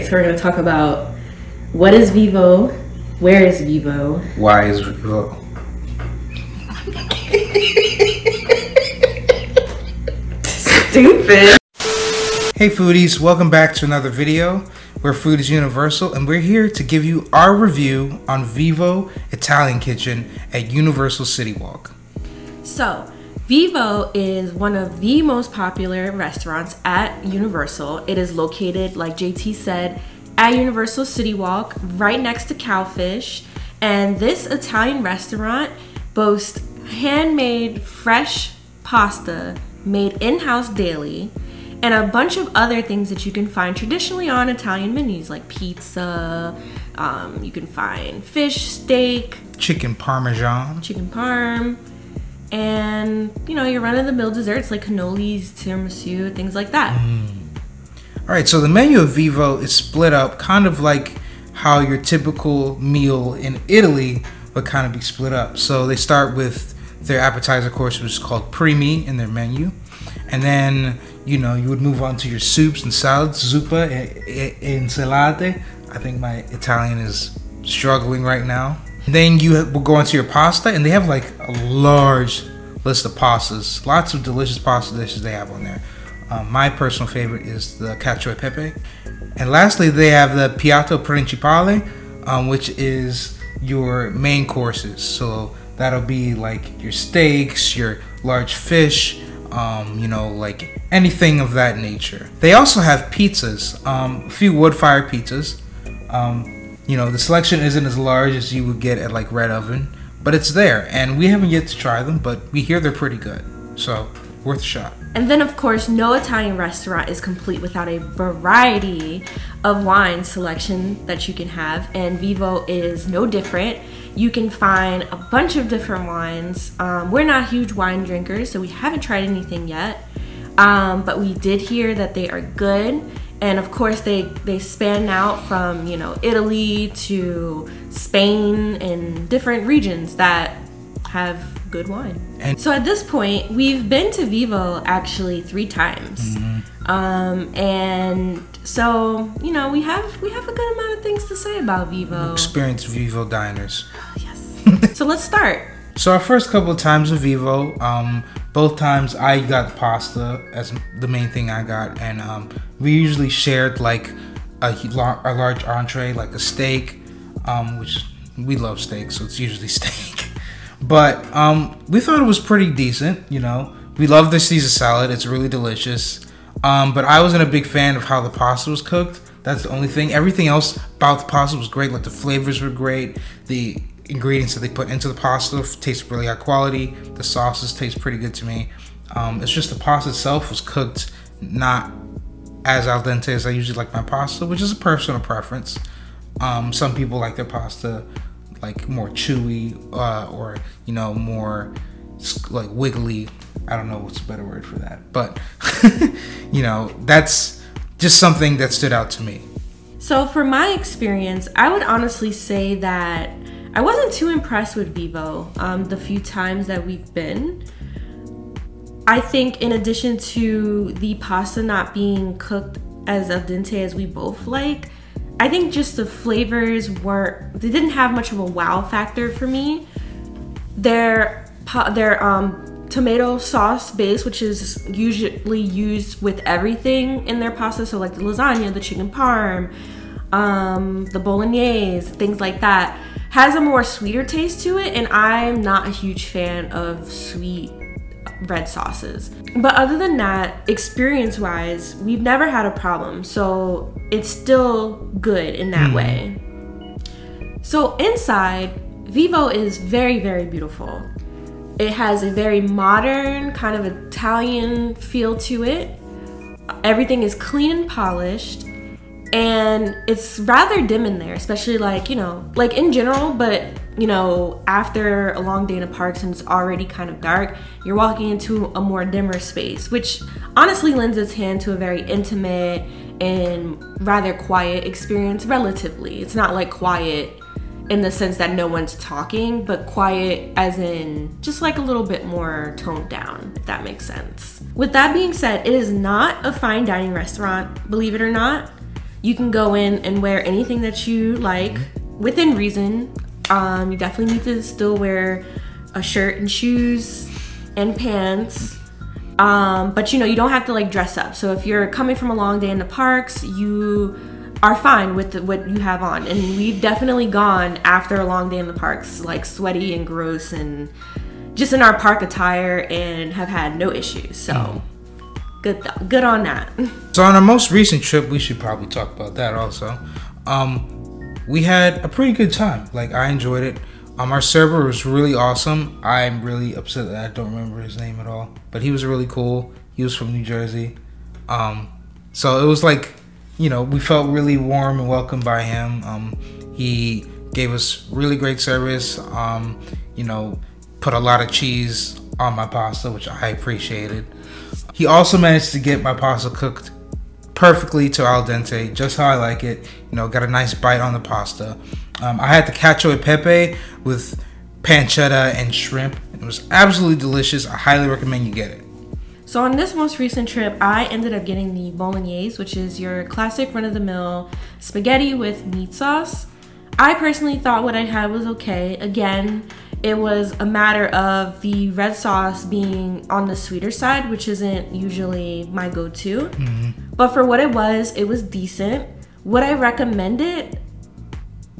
So we're going to talk about what is Vivo, where is Vivo, why is Vivo. Stupid. Hey foodies, welcome back to another video where food is universal, and we're here to give you our review on Vivo Italian Kitchen at Universal CityWalk. So, Vivo is one of the most popular restaurants at Universal. It is located, like JT said, at Universal CityWalk, right next to Cowfish. And this Italian restaurant boasts handmade fresh pasta made in-house daily, and a bunch of other things that you can find traditionally on Italian menus, like pizza, you can find fish, steak, chicken parmesan, chicken parm, and your run-of-the-mill desserts like cannolis, tiramisu, things like that. All right, so the menu of Vivo is split up kind of like how your typical meal in Italy would kind of be split up. So they start with their appetizer course, which is called primi in their menu, and then you would move on to your soups and salads, zuppa e insalate. I think my Italian is struggling right now. Then you will go into your pasta, and they have like a large list of pastas. Lots of delicious pasta dishes they have on there. My personal favorite is the cacio e pepe. And lastly, they have the piatto principale, which is your main courses. So that'll be like your steaks, your large fish, like anything of that nature. They also have pizzas, a few wood-fired pizzas. The selection isn't as large as you would get at like Red Oven, but it's there, and we haven't yet to try them, but we hear they're pretty good, so worth a shot. And then of course, no Italian restaurant is complete without a variety of wine selection that you can have, and Vivo is no different. You can find a bunch of different wines. We're not huge wine drinkers, so we haven't tried anything yet, but we did hear that they are good. And of course, they span out from Italy to Spain and different regions that have good wine. And so at this point, we've been to Vivo actually 3 times, and so we have a good amount of things to say about Vivo. Experienced Vivo diners. Yes. So let's start. So our first couple of times with Vivo, both times I got the pasta as the main thing I got, and we usually shared like a large entree, like a steak, which we love steak, so it's usually steak. But we thought it was pretty decent. We love the Caesar salad; it's really delicious. But I wasn't a big fan of how the pasta was cooked. That's the only thing. Everything else about the pasta was great. Like the flavors were great. The ingredients that they put into the pasta taste really high quality. The sauces taste pretty good to me. It's just the pasta itself was cooked not as al dente as I usually like my pasta, which is a personal preference. Some people like their pasta like more chewy, or more like wiggly. I don't know what's a better word for that, but that's just something that stood out to me. So for my experience, I would honestly say that I wasn't too impressed with Vivo the few times that we've been. I think in addition to the pasta not being cooked as al dente as we both like, I think just the flavors they didn't have much of a wow factor for me. Their tomato sauce base, which is usually used with everything in their pasta, so like the lasagna, the chicken parm, the bolognese, things like that, has a more sweeter taste to it, and I'm not a huge fan of sweet red sauces. But other than that, experience-wise, we've never had a problem, so it's still good in that way. So inside, Vivo is very, very beautiful. It has a very modern, kind of Italian feel to it. Everything is clean and polished, and it's rather dim in there, especially like in general, but after a long day in the parks and it's already kind of dark, you're walking into a more dimmer space, which honestly lends its hand to a very intimate and rather quiet experience relatively. It's not like quiet in the sense that no one's talking, but quiet as in just like a little bit more toned down, if that makes sense. With that being said, it is not a fine dining restaurant, believe it or not. You can go in and wear anything that you like within reason. You definitely need to still wear a shirt and shoes and pants. But you know, you don't have to like dress up. So if you're coming from a long day in the parks, you are fine with what you have on. And we've definitely gone after a long day in the parks, like sweaty and gross and just in our park attire, and have had no issues. So good on that. So on our most recent trip, we should probably talk about that also. We had a pretty good time. Like, I enjoyed it. Our server was really awesome. I'm really upset that I don't remember his name at all, but he was really cool. He was from New Jersey. So it was like, you know, we felt really warm and welcomed by him. He gave us really great service. You know, put a lot of cheese on my pasta, which I appreciated. He also managed to get my pasta cooked perfectly to al dente, just how I like it. You know, got a nice bite on the pasta. I had the cacio e pepe with pancetta and shrimp. It was absolutely delicious. I highly recommend you get it. So on this most recent trip, I ended up getting the bolognese, which is your classic run-of-the-mill spaghetti with meat sauce. I personally thought what I had was okay. Again, it was a matter of the red sauce being on the sweeter side, which isn't usually my go-to. But for what it was decent. Would I recommend it?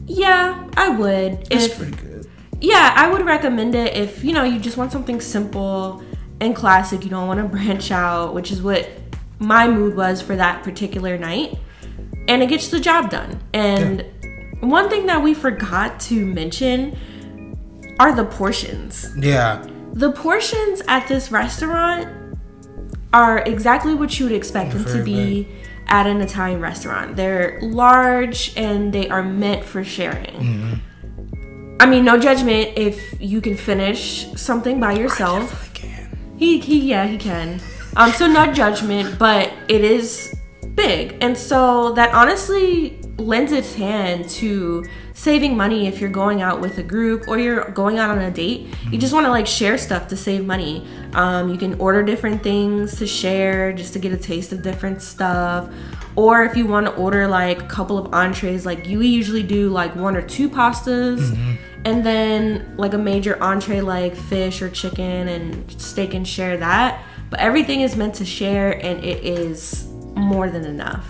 Yeah, I would. It's pretty good. Yeah, I would recommend it if, you know, you just want something simple and classic. You don't want to branch out, which is what my mood was for that particular night. And it gets the job done. And one thing that we forgot to mention are the portions. Yeah. The portions at this restaurant are exactly what you would expect them to be at an Italian restaurant. They're large and they are meant for sharing. I mean, no judgment if you can finish something by yourself. I definitely can. He can. So no judgment, but it is big. And so that honestly lends its hand to saving money if you're going out with a group or you're going out on a date. You just want to like share stuff to save money. You can order different things to share just to get a taste of different stuff. Or if you want to order like a couple of entrees, like you usually do like 1 or 2 pastas and then like a major entree like fish or chicken and steak and share that. But everything is meant to share and it is more than enough.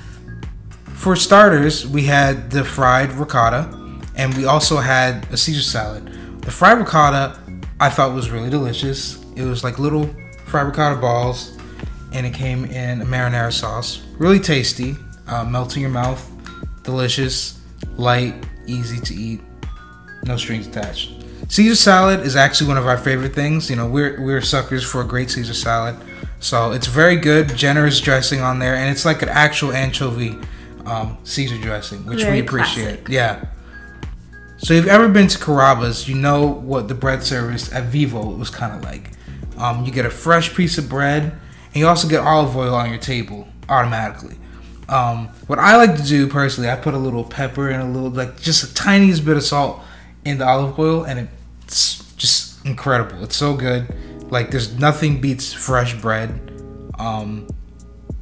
For starters, we had the fried ricotta, and we also had a Caesar salad. The fried ricotta I thought was really delicious. It was like little fried ricotta balls, and it came in a marinara sauce. Really tasty, melts in your mouth, delicious, light, easy to eat, no strings attached. Caesar salad is actually one of our favorite things. You know, we're suckers for a great Caesar salad. So it's very good, generous dressing on there, and it's like an actual anchovy Caesar dressing, which we appreciate. Classic. Yeah. So if you've ever been to Carrabba's, you know what the bread service at Vivo was kind of like. You get a fresh piece of bread, and you also get olive oil on your table automatically. What I like to do personally, I put a little pepper and a little, like just a tiniest bit of salt in the olive oil, and it's just incredible. It's so good. Like, there's nothing beats fresh bread.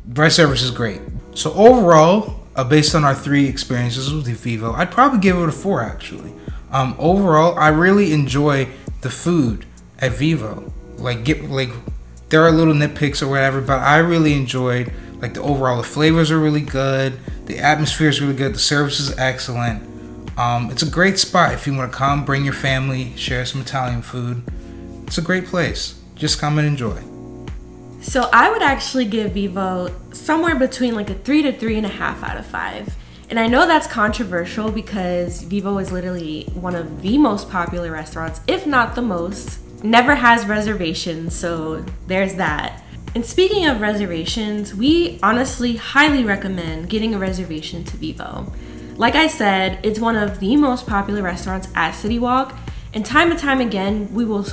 Bread service is great. So overall, based on our 3 experiences with the Vivo, I'd probably give it a 4 actually. Overall, I really enjoy the food at Vivo. Like there are little nitpicks or whatever, but I really enjoyed like the overall. The flavors are really good. The atmosphere is really good. The service is excellent. It's a great spot if you want to come, bring your family, share some Italian food. It's a great place. Just come and enjoy. So I would actually give Vivo somewhere between like a 3 to 3.5 out of 5. And I know that's controversial because Vivo is literally one of the most popular restaurants, if not the most. Never has reservations, so there's that. And speaking of reservations, we honestly highly recommend getting a reservation to Vivo. Like I said, it's one of the most popular restaurants at CityWalk. And time again, we will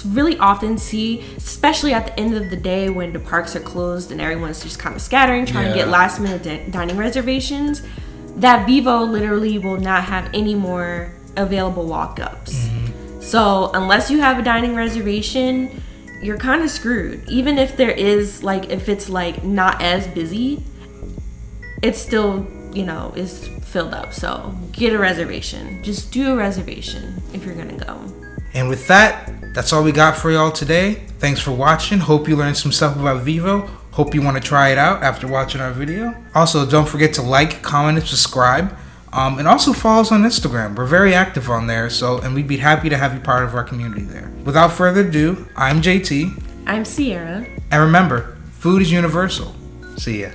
really often see, especially at the end of the day when the parks are closed and everyone's just kind of scattering, trying to get last minute dining reservations, that Vivo literally will not have any more available walk-ups. So unless you have a dining reservation, you're kind of screwed. Even if there is, like, if it's like not as busy, it's still you know, is filled up. So get a reservation. Just do a reservation if you're gonna go. And with that, that's all we got for y'all today. Thanks for watching. Hope you learned some stuff about Vivo. Hope you want to try it out after watching our video. Also, don't forget to like, comment, and subscribe. And also follow us on Instagram. We're very active on there, and we'd be happy to have you part of our community there. Without further ado, I'm JT. I'm Sierra. And remember, food is universal. See ya.